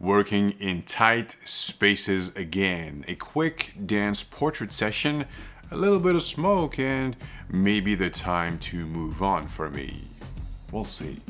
working in tight spaces again. A quick dance portrait session, a little bit of smoke, and maybe the time to move on for me. We'll see.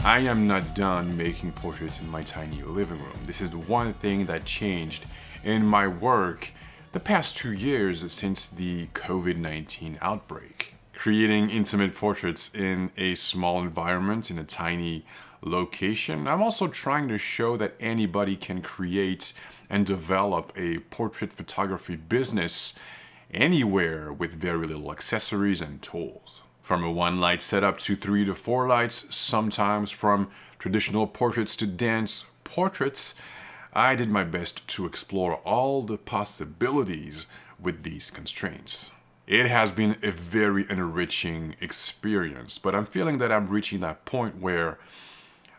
I am not done making portraits in my tiny living room. This is the one thing that changed in my work the past 2 years since the COVID-19 outbreak. Creating intimate portraits in a small environment, in a tiny location. I'm also trying to show that anybody can create and develop a portrait photography business anywhere with very little accessories and tools. From a 1 light setup to 3 to 4 lights, sometimes from traditional portraits to dance portraits, I did my best to explore all the possibilities with these constraints. It has been a very enriching experience, but I'm feeling that I'm reaching that point where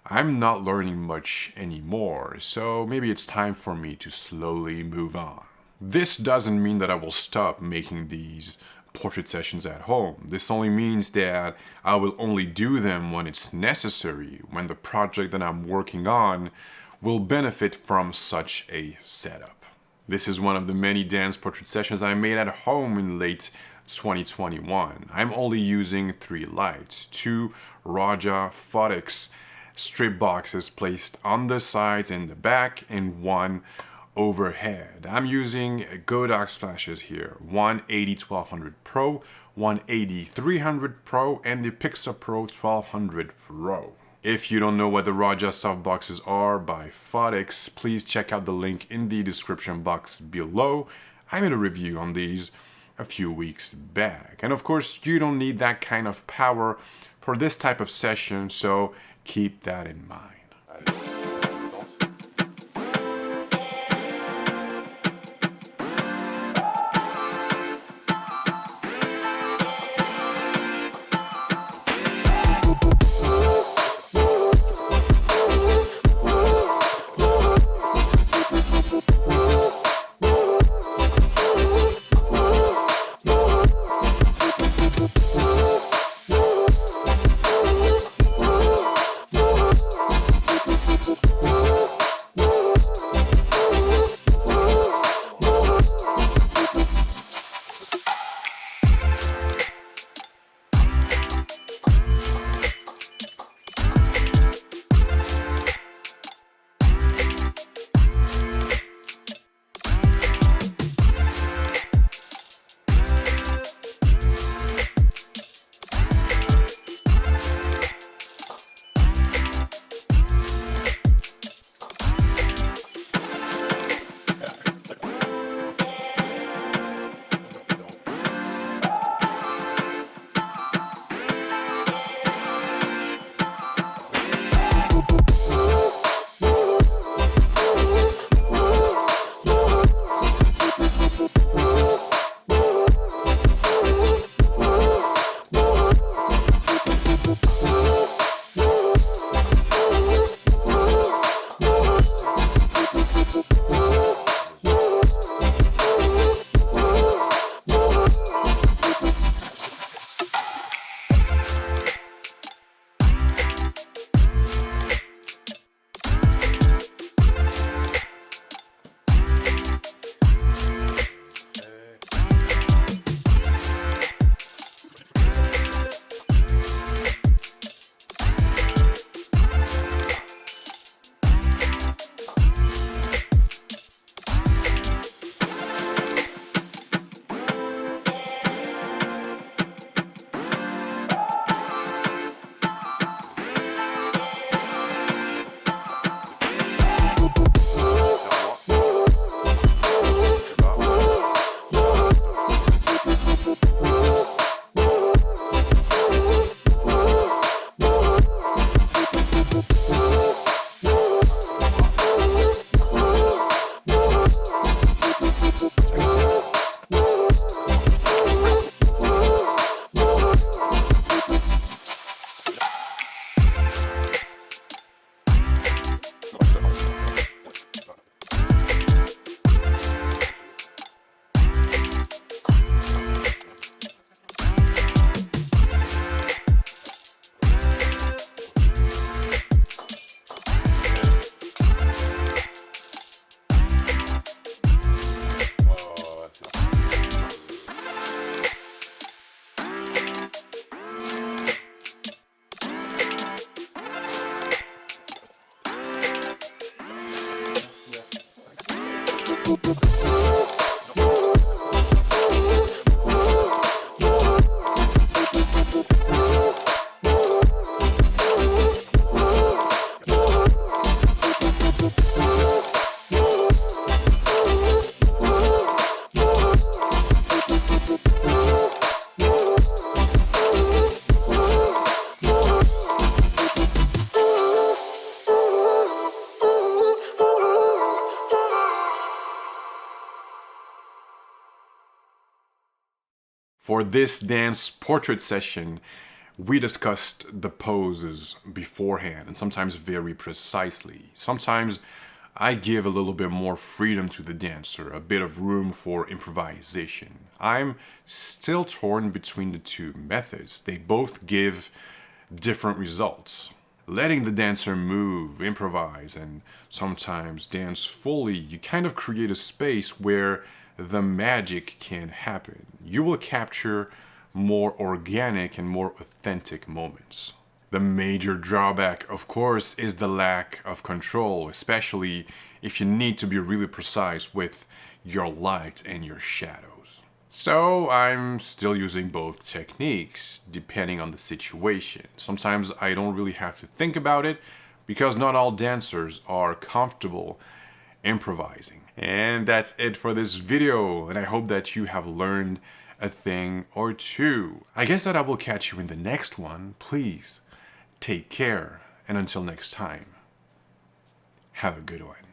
I'm not learning much anymore, so maybe it's time for me to slowly move on. This doesn't mean that I will stop making these portrait sessions at home. This only means that I will only do them when it's necessary, when the project that I'm working on will benefit from such a setup. This is one of the many dance portrait sessions I made at home in late 2021. I'm only using 3 lights, 2 Raja Phottix strip boxes placed on the sides and the back, and 1 overhead. I'm using Godox flashes here, one 80-1200 Pro, one 80-300 Pro, and the PIXAPRO 1200 Pro. If you don't know what the Raja softboxes are by Phottix, please check out the link in the description box below. I made a review on these a few weeks back. And of course, you don't need that kind of power for this type of session, so keep that in mind. For this dance portrait session, we discussed the poses beforehand and sometimes very precisely. Sometimes I give a little bit more freedom to the dancer, a bit of room for improvisation. I'm still torn between the two methods. They both give different results. Letting the dancer move, improvise, and sometimes dance fully, you kind of create a space where the magic can happen. You will capture more organic and more authentic moments. The major drawback, of course, is the lack of control, especially if you need to be really precise with your light and your shadows. So I'm still using both techniques, depending on the situation. Sometimes I don't really have to think about it, because not all dancers are comfortable improvising. And that's it for this video, and I hope that you have learned a thing or two. I guess that I will catch you in the next one. Please take care, and until next time, have a good one.